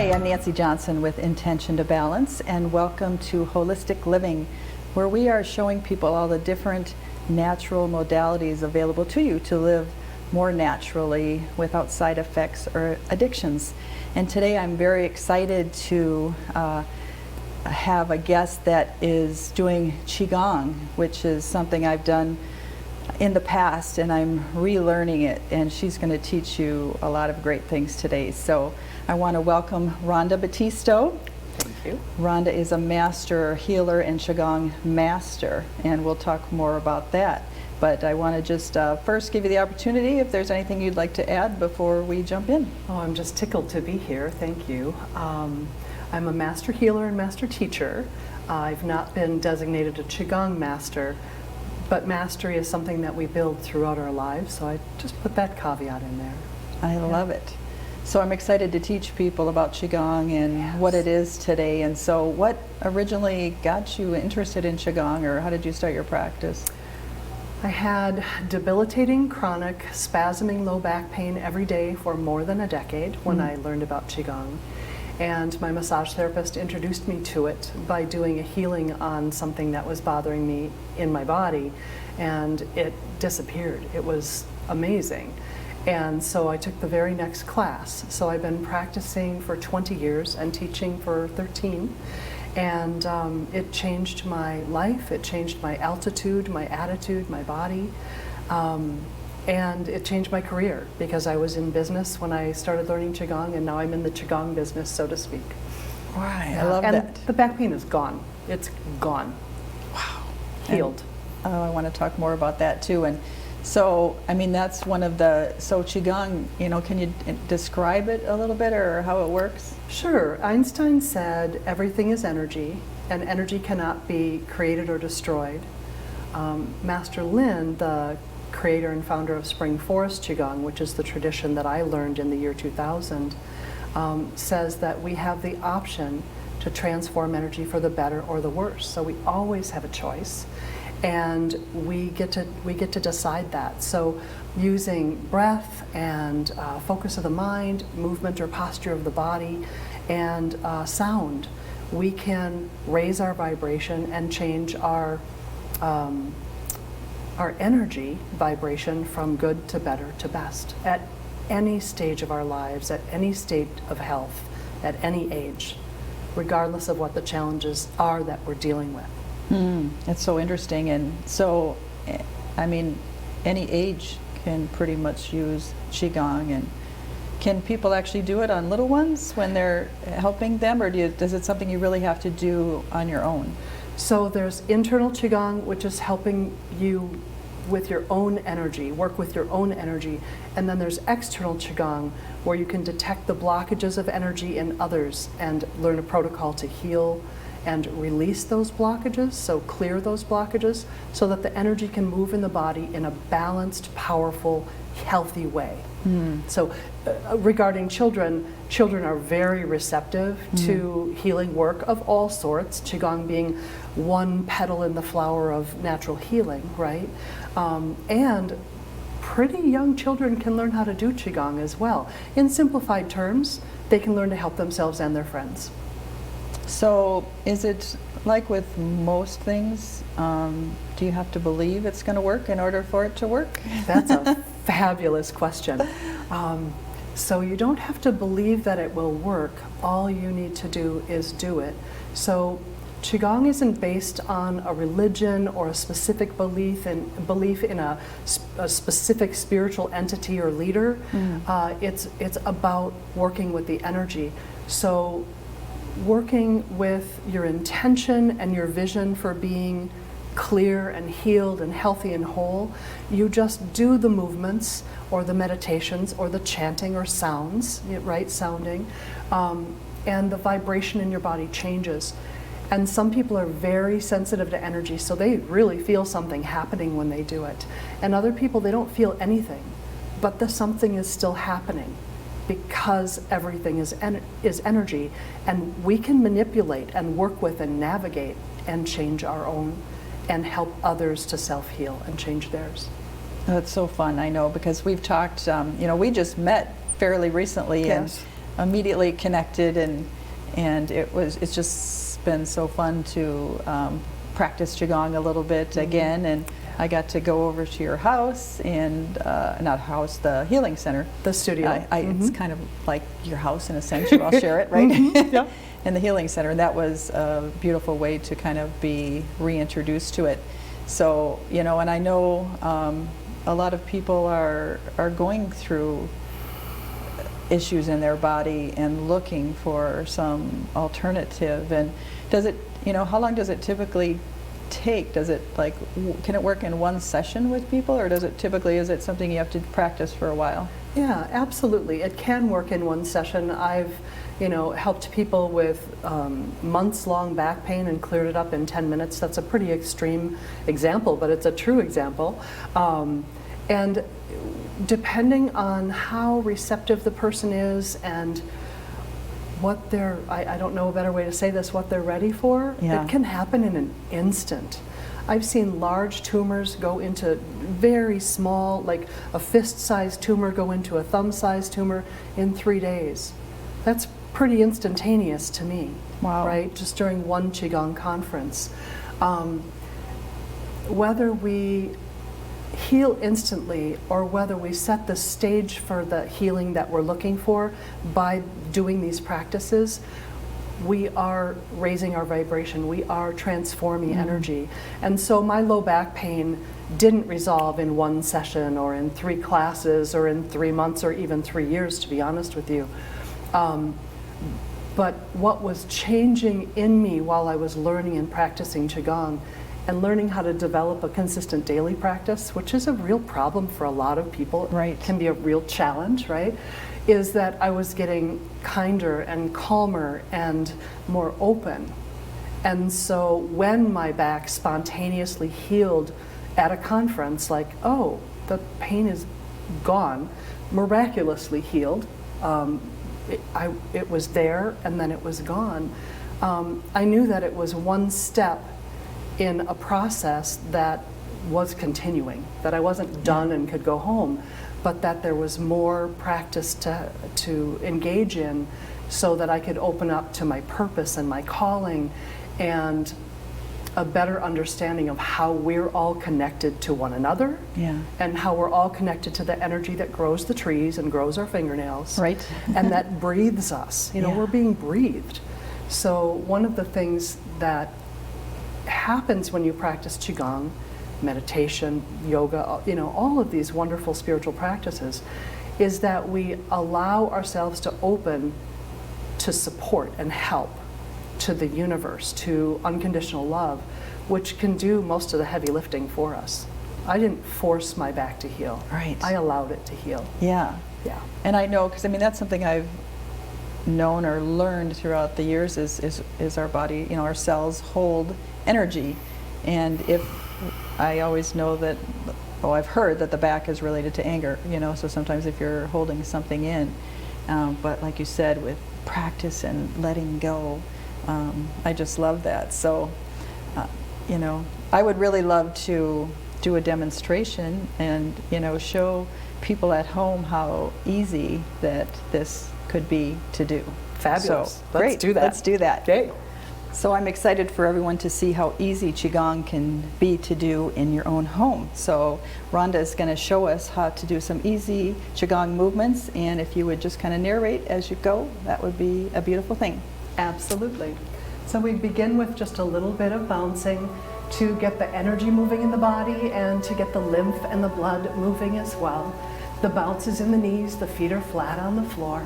Hi, I'm Nancy Johnson with Intention to Balance, and welcome to Holistic Living, where we are showing people all the different natural modalities available to you to live more naturally without side effects or addictions. And today I'm very excited to have a guest that is doing Qigong, which is something I've done in the past, and I'm relearning it, and she's going to teach you a lot of great things today. So I want to welcome Rhonda Battisto. Thank you. Rhonda is a master healer and Qigong master, and we'll talk more about that. But I want to just first give you the opportunity if there's anything you'd like to add before we jump in. Oh, I'm just tickled to be here. Thank you. I'm a master healer and master teacher. I've not been designated a Qigong master, but mastery is something that we build throughout our lives, so I just put that caveat in there. I love it. So I'm excited to teach people about Qigong and what it is today. And so what originally got you interested in Qigong, or how did you start your practice? I had debilitating, chronic, spasming low back pain every day for more than a decade when I learned about Qigong. And my massage therapist introduced me to it by doing a healing on something that was bothering me in my body, and it disappeared. It was amazing. And so I took the very next class. So I've been practicing for 20 years and teaching for 13. And it changed my life, it changed my altitude, my attitude, my body. And it changed my career because I was in business when I started learning Qigong, and now I'm in the Qigong business, so to speak. Right, I love and that. The back pain is gone. It's gone. Wow. Healed. And, I want to talk more about that too. And so, I mean, that's one of the, so Qigong, you know, can you describe it a little bit or how it works? Sure. Einstein said everything is energy, and energy cannot be created or destroyed. Master Lin, the creator and founder of Spring Forest Qigong, which is the tradition that I learned in the year 2000, says that we have the option to transform energy for the better or the worse. So we always have a choice, and we get to decide that. So using breath and focus of the mind, movement or posture of the body, and sound, we can raise our vibration and change our energy vibration from good to better to best at any stage of our lives, at any state of health, at any age, regardless of what the challenges are that we're dealing with. That's so interesting. And so, I mean, any age can pretty much use Qigong. And can people actually do it on little ones when they're helping them, or is it something you really have to do on your own? So there's internal Qigong, which is helping you with your own energy, work with your own energy. And then there's external Qigong, where you can detect the blockages of energy in others and learn a protocol to heal and release those blockages, so clear those blockages, so that the energy can move in the body in a balanced, powerful, healthy way. So regarding children, children are very receptive to healing work of all sorts, Qigong being one petal in the flower of natural healing, right? And pretty young children can learn how to do Qigong as well. In simplified terms, they can learn to help themselves and their friends. So is it like with most things, do you have to believe it's going to work in order for it to work? That's a fabulous question. So you don't have to believe that it will work. All you need to do is do it. So Qigong isn't based on a religion or a specific belief in a specific spiritual entity or leader. It's about working with the energy. So working with your intention and your vision for being clear and healed and healthy and whole, you just do the movements or the meditations or the chanting or sounds, right, sounding, and the vibration in your body changes. And some people are very sensitive to energy, so they really feel something happening when they do it. And other people, they don't feel anything, but the something is still happening, because everything is energy, and we can manipulate and work with and navigate and change our own and help others to self-heal and change theirs. Oh, it's so fun, I know, because we've talked, you know, we just met fairly recently, Yes. immediately connected, and it's just been so fun to practice Qigong a little bit again. And I got to go over to your house, and not house, the healing center. The studio. It's kind of like your house in a sense. You all share it, right? Yeah. In the healing center, and that was a beautiful way to kind of be reintroduced to it. So, you know, and I know a lot of people are going through issues in their body and looking for some alternative. And does it, you know, how long does it typically take? Does it, like, can it work in one session with people, or does it typically, is it something you have to practice for a while? Yeah, absolutely. It can work in one session. I've, you know, helped people with months-long back pain and cleared it up in 10 minutes. That's a pretty extreme example, but it's a true example. And depending on how receptive the person is and what they're, I don't know a better way to say this, what they're ready for, Yeah. it can happen in an instant. I've seen large tumors go into very small, like a fist-sized tumor go into a thumb-sized tumor in 3 days. That's pretty instantaneous to me. Wow. Right? Just during one Qigong conference. Whether we heal instantly or whether we set the stage for the healing that we're looking for by doing these practices, we are raising our vibration, we are transforming energy. And so my low back pain didn't resolve in one session or in 3 classes or in 3 months or even 3 years, to be honest with you. But what was changing in me while I was learning and practicing Qigong and learning how to develop a consistent daily practice, which is a real problem for a lot of people, Right. can be a real challenge, right? Is that I was getting kinder and calmer and more open. And so when my back spontaneously healed at a conference, like, oh, the pain is gone, miraculously healed, it was there and then it was gone. I knew that it was one step in a process that was continuing, that I wasn't done and could go home, but that there was more practice to engage in so that I could open up to my purpose and my calling and a better understanding of how we're all connected to one another, Yeah. and how we're all connected to the energy that grows the trees and grows our fingernails, Right. and that breathes us. You know, Yeah. we're being breathed. So one of the things that happens when you practice Qigong, meditation, yoga, you know, all of these wonderful spiritual practices, is that we allow ourselves to open to support and help, to the universe, to unconditional love, which can do most of the heavy lifting for us. I didn't force my back to heal. Right. I allowed it to heal. Yeah. Yeah. And I know, because I mean, that's something I've known or learned throughout the years is our body, you know, our cells hold energy. And if I always know that, oh, I've heard that the back is related to anger, you know, so sometimes if you're holding something in, but like you said, with practice and letting go, I just love that. So, you know, I would really love to do a demonstration and, you know, show people at home how easy that this could be to do. Fabulous. So, Let's great. do that. Let's do that. Okay. So I'm excited for everyone to see how easy Qigong can be to do in your own home. So Rhonda is going to show us how to do some easy Qigong movements, and if you would just kind of narrate as you go, that would be a beautiful thing. Absolutely. So we begin with just a little bit of bouncing to get the energy moving in the body and to get the lymph and the blood moving as well. The bounce is in the knees, the feet are flat on the floor.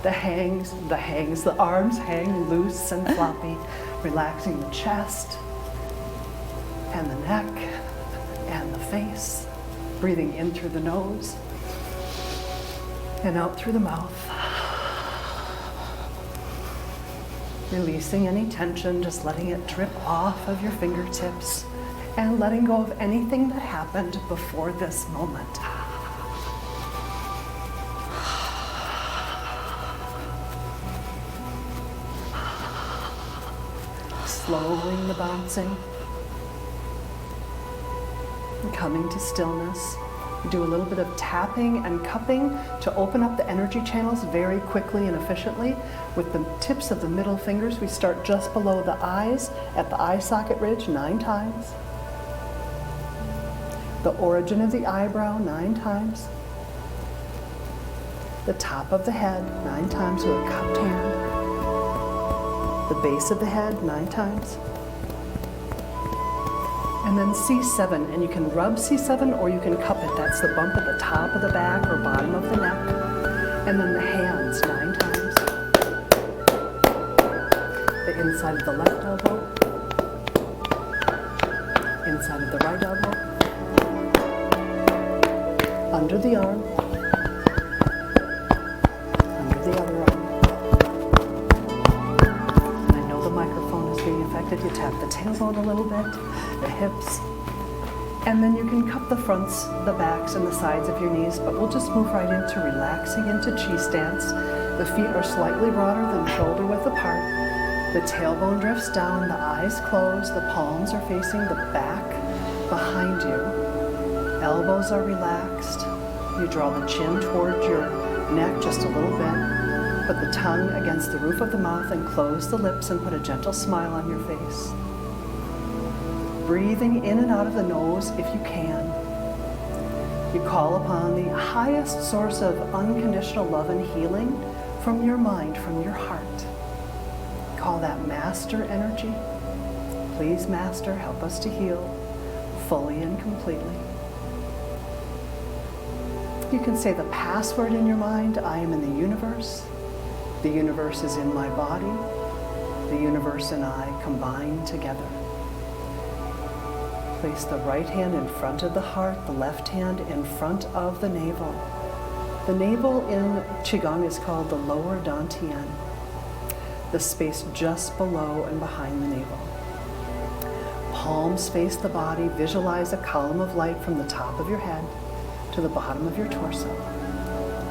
The arms hang loose and floppy, relaxing the chest and the neck and the face, breathing in through the nose and out through the mouth. Releasing any tension, just letting it drip off of your fingertips and letting go of anything that happened before this moment. Slowing the bouncing, coming to stillness, Do a little bit of tapping and cupping to open up the energy channels very quickly and efficiently. With the tips of the middle fingers, we start just below the eyes at the eye socket ridge 9 times. The origin of the eyebrow 9 times. The top of the head 9 times with a cupped hand. The base of the head 9 times. And then C7, and you can rub C7 or you can cup it. That's the bump at the top of the back or bottom of the neck. And then the hands 9 times. The inside of the left elbow. Inside of the right elbow. Under the arm. Under the other arm. And I know the microphone is being affected. You tap the tailbone a little bit. The hips, and then you can cup the fronts, the backs, and the sides of your knees, but we'll just move right into relaxing into Qi stance. The feet are slightly broader than shoulder width apart. The tailbone drifts down, the eyes close, the palms are facing the back behind you. Elbows are relaxed. You draw the chin towards your neck just a little bit. Put the tongue against the roof of the mouth and close the lips and put a gentle smile on your face. Breathing in and out of the nose if you can. You call upon the highest source of unconditional love and healing from your mind, from your heart. Call that Master energy. Please, Master, help us to heal fully and completely. You can say the password in your mind. I am in the universe. The universe is in my body. The universe and I combine together. Place the right hand in front of the heart, the left hand in front of the navel. The navel in Qigong is called the lower dantian, the space just below and behind the navel. Palms face the body. Visualize a column of light from the top of your head to the bottom of your torso,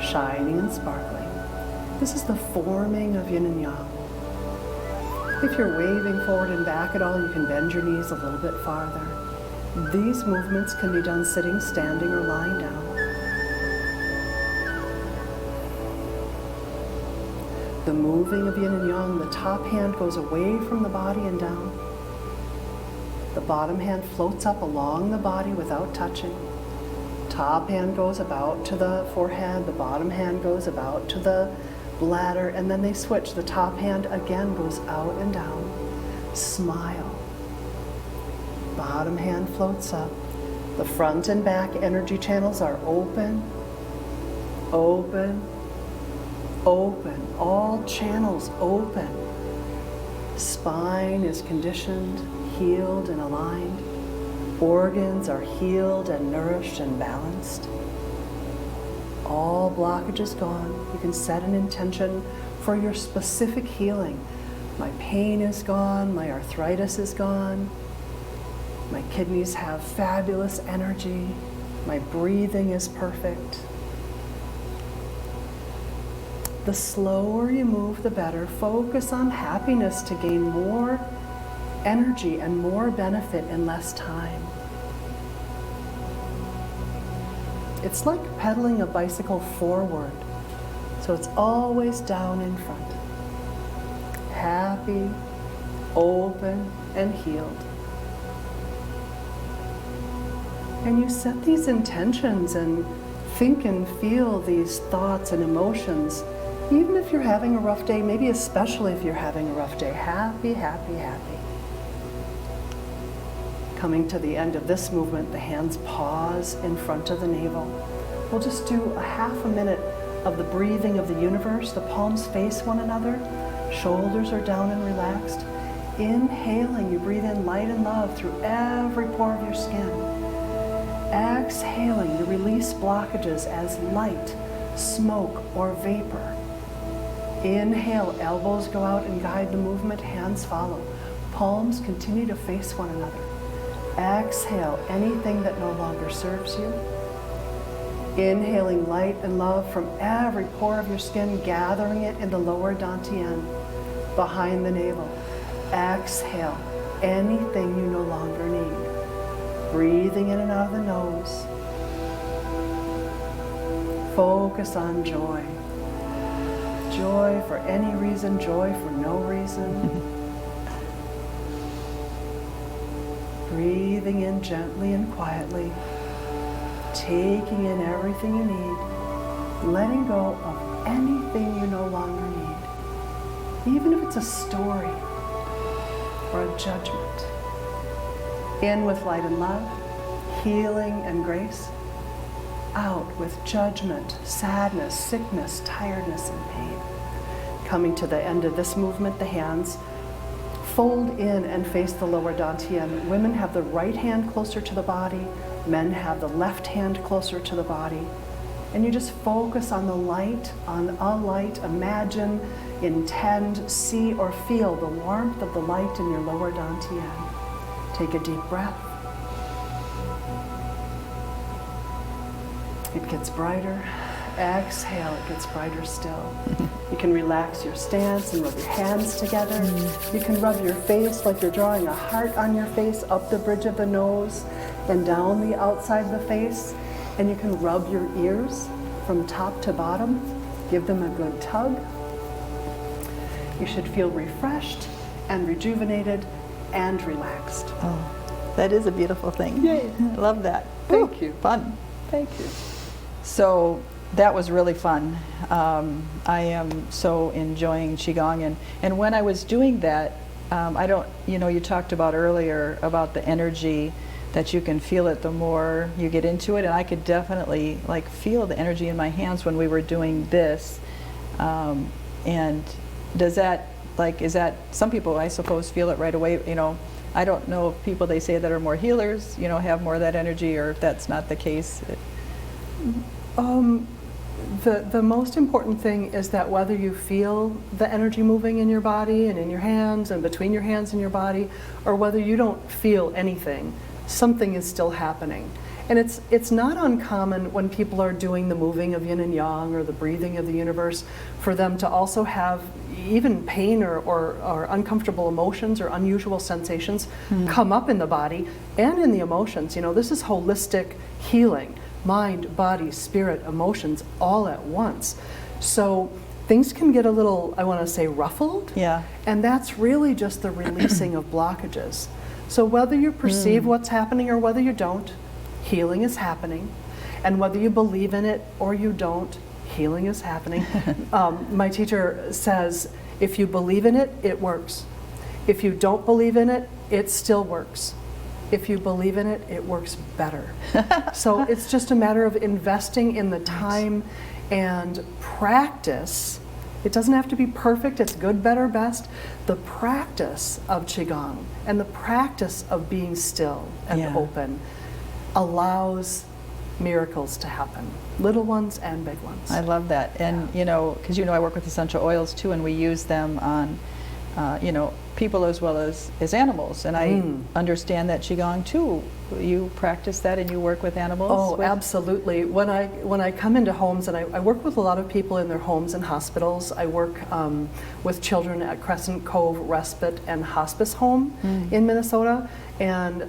shining and sparkling. This is the forming of yin and yang. If you're waving forward and back at all, you can bend your knees a little bit farther. These movements can be done sitting, standing, or lying down. The moving of yin and yang, the top hand goes away from the body and down. The bottom hand floats up along the body without touching. Top hand goes about to the forehead, the bottom hand goes about to the bladder, and then they switch. The top hand again goes out and down. Smile. Bottom hand floats up. The front and back energy channels are open, open, open. All channels open. Spine is conditioned, healed, and aligned. Organs are healed and nourished and balanced. All blockages gone. You can set an intention for your specific healing. My pain is gone, my arthritis is gone. My kidneys have fabulous energy. My breathing is perfect. The slower you move, the better. Focus on happiness to gain more energy and more benefit in less time. It's like pedaling a bicycle forward, so it's always down in front. Happy, open, and healed. And you set these intentions and think and feel these thoughts and emotions, even if you're having a rough day, maybe especially if you're having a rough day. Happy, happy, happy. Coming to the end of this movement, the hands pause in front of the navel. We'll just do a half a minute of the breathing of the universe. The palms face one another. Shoulders are down and relaxed. Inhaling, you breathe in light and love through every pore of your skin. Exhaling, you release blockages as light, smoke, or vapor. Inhale, elbows go out and guide the movement, hands follow. Palms continue to face one another. Exhale, anything that no longer serves you. Inhaling light and love from every pore of your skin, gathering it in the lower dantian, behind the navel. Exhale, anything you no longer need. Breathing in and out of the nose. Focus on joy. Joy for any reason, joy for no reason. Breathing in gently and quietly, taking in everything you need, letting go of anything you no longer need, even if it's a story or a judgment. In with light and love, healing and grace. Out with judgment, sadness, sickness, tiredness, and pain. Coming to the end of this movement, the hands fold in and face the lower dantian. Women have the right hand closer to the body. Men have the left hand closer to the body. And you just focus on the light, on a light. Imagine, intend, see, or feel the warmth of the light in your lower dantian. Take a deep breath. It gets brighter. Exhale, it gets brighter still. You can relax your stance and rub your hands together. You can rub your face like you're drawing a heart on your face up the bridge of the nose and down the outside of the face. And you can rub your ears from top to bottom. Give them a good tug. You should feel refreshed and rejuvenated and relaxed. Oh, that is a beautiful thing. Yay. I love that. Thank you. Fun. Thank you. So that was really fun. I am so enjoying Qigong, and when I was doing that, I don't, you talked about earlier about the energy, that you can feel it the more you get into it, and I could definitely feel the energy in my hands when we were doing this. And does that, is that, some people I suppose feel it right away, I don't know if people they say that are more healers, have more of that energy, or if that's not the case. The most important thing is that whether you feel the energy moving in your body and in your hands and between your hands and your body, or whether you don't feel anything, something is still happening. And it's not uncommon when people are doing the moving of yin and yang or the breathing of the universe for them to also have even pain or uncomfortable emotions or unusual sensations come up in the body and in the emotions. This is holistic healing. Mind, body, spirit, emotions, all at once. So things can get a little, I want to say, ruffled. Yeah. And that's really just the releasing of blockages. So whether you perceive what's happening or whether you don't, healing is happening. And whether you believe in it or you don't, healing is happening. My teacher says, if you believe in it, it works. If you don't believe in it, it still works. If you believe in it, it works better. So it's just a matter of investing in the time and practice. It doesn't have to be perfect, it's good, better, best. The practice of Qigong and the practice of being still and open allows miracles to happen, little ones and big ones. I love that. And because I work with essential oils too, and we use them on people as well as animals, and I understand that Qigong too. You practice that and you work with animals? Oh, absolutely. When I come into homes, and I work with a lot of people in their homes and hospitals. I work with children at Crescent Cove Respite and Hospice Home in Minnesota, and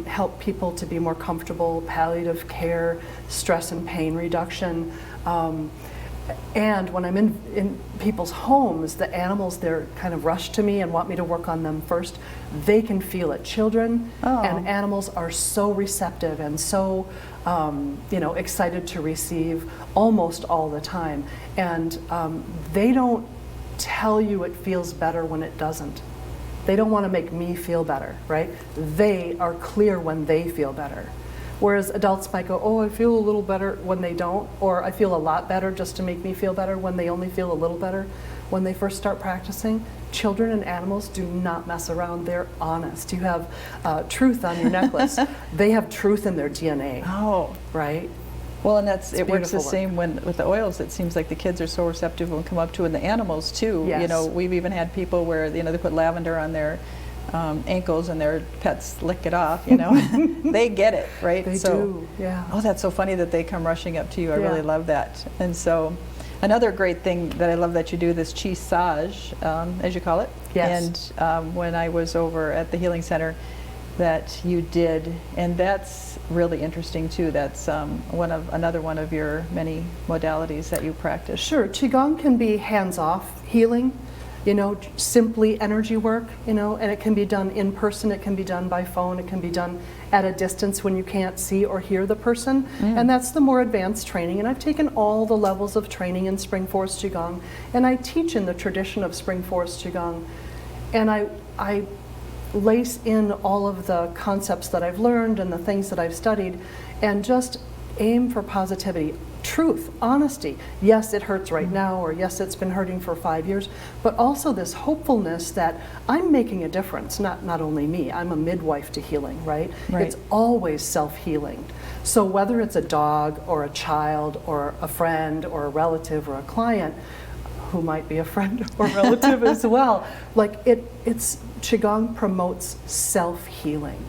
help people to be more comfortable, palliative care, stress and pain reduction. And when I'm in people's homes, the animals there kind of rush to me and want me to work on them first. They can feel it. Children and animals are so receptive and so excited to receive almost all the time. And they don't tell you it feels better when it doesn't. They don't want to make me feel better, right? They are clear when they feel better. Whereas adults might go, oh, I feel a little better when they don't, or I feel a lot better just to make me feel better when they only feel a little better. When they first start practicing, children and animals do not mess around. They're honest. You have truth on your necklace. They have truth in their DNA. Oh. Right? Well, and it works the same with the oils. It seems like the kids are so receptive when come up to, and the animals too. Yes. We've even had people where they put lavender on their ankles and their pets lick it off, They get it, right? They do, yeah. Oh, that's so funny that they come rushing up to you. I really love that. And so another great thing that I love that you do, this Qi-sage, as you call it. Yes. And when I was over at the Healing Center, that you did, and that's really interesting too. That's another one of your many modalities that you practice. Sure, Qigong can be hands-off healing, simply energy work, and it can be done in person, it can be done by phone, it can be done at a distance when you can't see or hear the person, and that's the more advanced training. And I've taken all the levels of training in Spring Forest Qigong, and I teach in the tradition of Spring Forest Qigong, and I lace in all of the concepts that I've learned and the things that I've studied, and just aim for positivity, truth, honesty. Yes, it hurts right now, or yes, it's been hurting for 5 years, but also this hopefulness that I'm making a difference, not only me, I'm a midwife to healing, right? It's always self-healing. So whether it's a dog or a child or a friend or a relative or a client, who might be a friend or relative as well, it's Qigong promotes self-healing.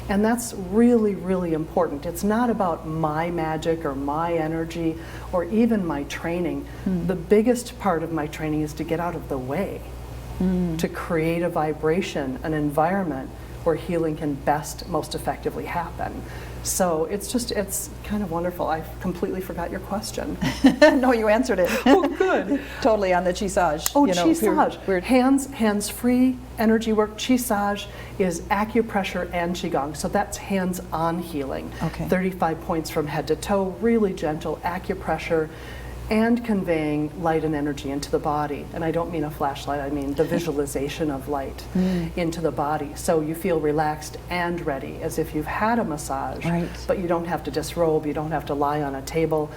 And that's really, really important. It's not about my magic or my energy or even my training. The biggest part of my training is to get out of the way, to create a vibration, an environment where healing can best, most effectively happen. So it's kind of wonderful. I completely forgot your question. No, you answered it. Oh, good. Totally on the Qisage. Oh, Qisage. Hands-free energy work. Qisage is acupressure and Qigong. So that's hands-on healing. Okay. 35 points from head to toe, really gentle acupressure, and conveying light and energy into the body. And I don't mean a flashlight, I mean the visualization of light into the body. So you feel relaxed and ready, as if you've had a massage, but you don't have to disrobe, you don't have to lie on a table.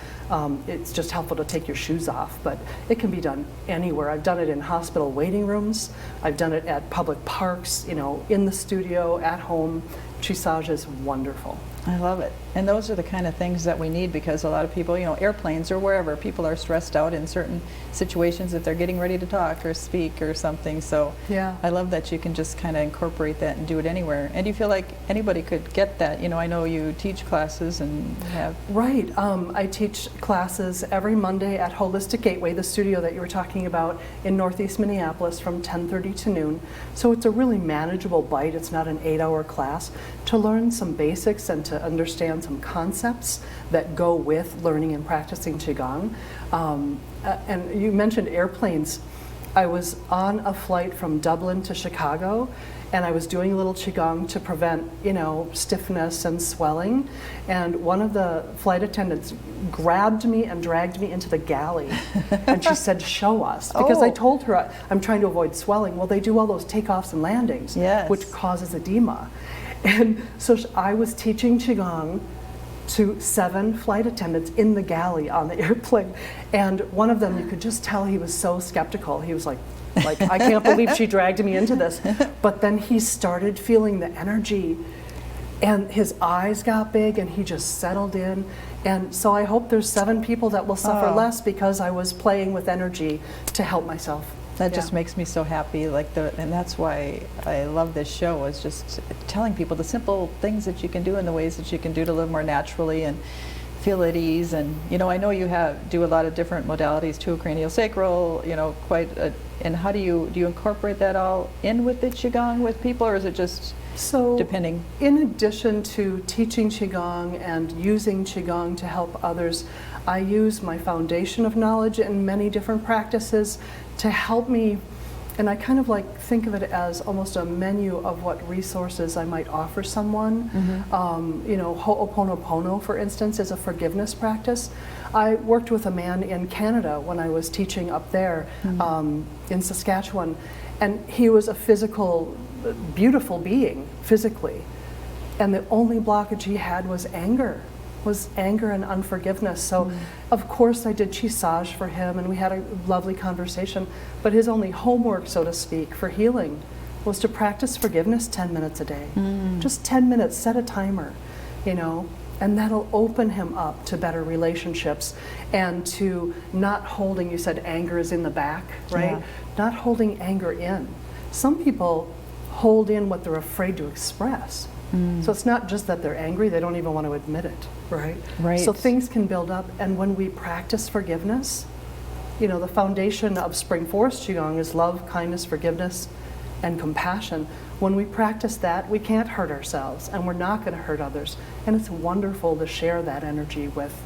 It's just helpful to take your shoes off, but it can be done anywhere. I've done it in hospital waiting rooms, I've done it at public parks, in the studio, at home. Qisage is wonderful. I love it. And those are the kind of things that we need, because a lot of people, airplanes or wherever, people are stressed out in certain situations if they're getting ready to talk or speak or something. So yeah. I love that you can just kind of incorporate that and do it anywhere. And do you feel like anybody could get that? I know you teach classes and have... Right. I teach classes every Monday at Holistic Gateway, the studio that you were talking about in Northeast Minneapolis, from 10:30 to noon. So it's a really manageable bite. It's not an 8-hour class, to learn some basics and to understand some concepts that go with learning and practicing Qigong. And you mentioned airplanes. I was on a flight from Dublin to Chicago, and I was doing a little Qigong to prevent, stiffness and swelling. And one of the flight attendants grabbed me and dragged me into the galley. And she said, "Show us." Because I told her I'm trying to avoid swelling. Well, they do all those takeoffs and landings, which causes edema. And so I was teaching Qigong to 7 flight attendants in the galley on the airplane. And one of them, you could just tell he was so skeptical. He was like, I can't believe she dragged me into this. But then he started feeling the energy, and his eyes got big, and he just settled in. And so I hope there's 7 people that will suffer less, because I was playing with energy to help myself. That just makes me so happy, and that's why I love this show, is just telling people the simple things that you can do and the ways that you can do to live more naturally and feel at ease. And I know you do a lot of different modalities too, craniosacral, and how do you incorporate that all in with the Qigong with people, or is it just depending? In addition to teaching Qigong and using Qigong to help others, I use my foundation of knowledge and many different practices to help me, and I kind of think of it as almost a menu of what resources I might offer someone. Ho'oponopono, for instance, is a forgiveness practice. I worked with a man in Canada when I was teaching up there in Saskatchewan, and he was a beautiful being, physically, and the only blockage he had was anger and unforgiveness. So of course I did Qisage for him, and we had a lovely conversation, but his only homework, so to speak, for healing was to practice forgiveness 10 minutes a day. Just 10 minutes, set a timer, and that'll open him up to better relationships, and to not holding, you said anger is in the back, right? Yeah. Not holding anger in. Some people hold in what they're afraid to express. So it's not just that they're angry, they don't even want to admit it, right? So things can build up, and when we practice forgiveness, the foundation of Spring Forest Qigong is love, kindness, forgiveness, and compassion. When we practice that, we can't hurt ourselves, and we're not going to hurt others. And it's wonderful to share that energy with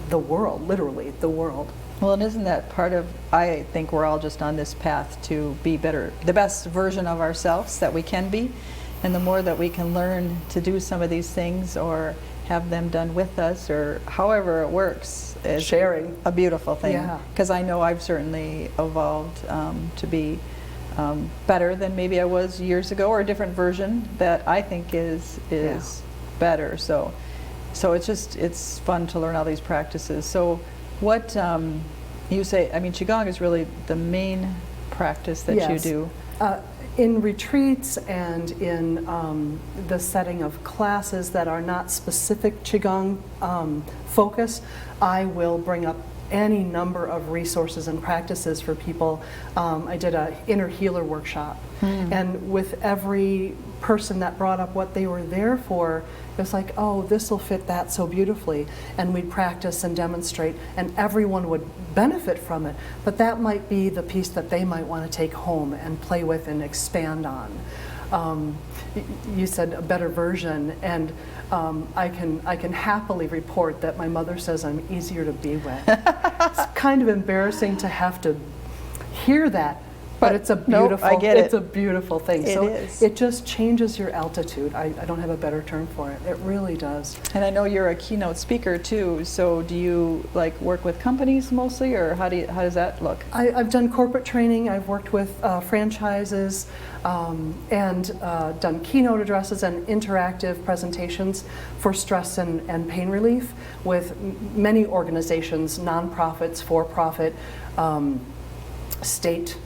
the world, literally the world. Well, and isn't that part of, I think we're all just on this path to be better, the best version of ourselves that we can be. And the more that we can learn to do some of these things or have them done with us or however it works is Sharing. a beautiful thing. Yeah. Because I know I've certainly evolved to be better than maybe I was years ago, or a different version that I think is better. So it's fun to learn all these practices. So what you say, I mean, Qigong is really the main practice that you do. In retreats and in the setting of classes that are not specific Qigong focus, I will bring up any number of resources and practices for people. I did an inner healer workshop, and with every person that brought up what they were there for, it was like, oh, this will fit that so beautifully, and we'd practice and demonstrate, and everyone would benefit from it. But that might be the piece that they might want to take home and play with and expand on. You said a better version, and I can happily report that my mother says I'm easier to be with. It's kind of embarrassing to have to hear that, but it's a beautiful, I get it. It's a beautiful thing. It So is. it just changes your altitude. I don't have a better term for it. It really does. And I know you're a keynote speaker too, so do you like work with companies mostly, or how does that look? I've done corporate training. I've worked with franchises and done keynote addresses and interactive presentations for stress and pain relief with many organizations, nonprofits, for-profit, state,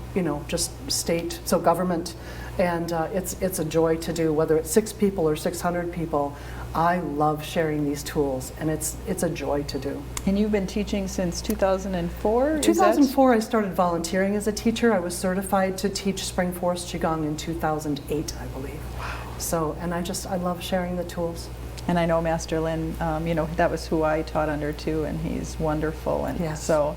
just state, so government. And it's a joy to do, whether it's 6 people or 600 people. I love sharing these tools, and it's a joy to do. And you've been teaching since 2004? 2004, I started volunteering as a teacher. I was certified to teach Spring Forest Qigong in 2008, I believe. Wow. So, and I love sharing the tools. And I know Master Lin, that was who I taught under too, and he's wonderful. And Yes. so,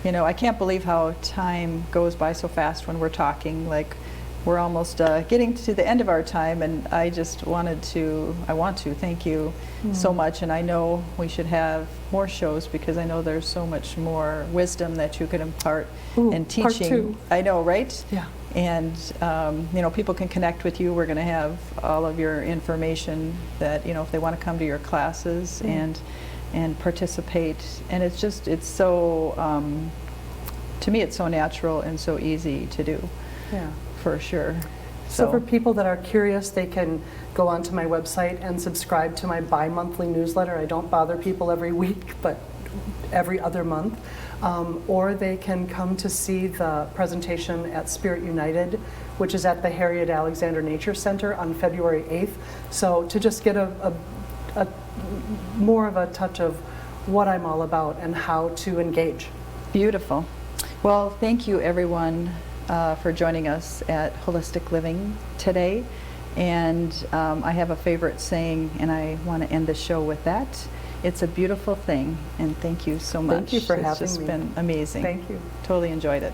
I can't believe how time goes by so fast when we're talking. Like, we're almost getting to the end of our time, and I want to thank you so much. And I know we should have more shows, because I know there's so much more wisdom that you could impart in teaching. Part 2. I know, right? Yeah. And people can connect with you. We're going to have all of your information that if they want to come to your classes and participate. And it's so to me it's so natural and so easy to do. Yeah. For sure. So for people that are curious, they can go onto my website and subscribe to my bi-monthly newsletter. I don't bother people every week, but every other month. Or they can come to see the presentation at Spirit United, which is at the Harriet Alexander Nature Center on February 8th. So to just get a more of a touch of what I'm all about and how to engage. Beautiful. Well, thank you everyone for joining us at Holistic Living today. And I have a favorite saying, and I want to end the show with that. It's a beautiful thing, and thank you so much. Thank you for having me. It's just been amazing. Thank you. Totally enjoyed it.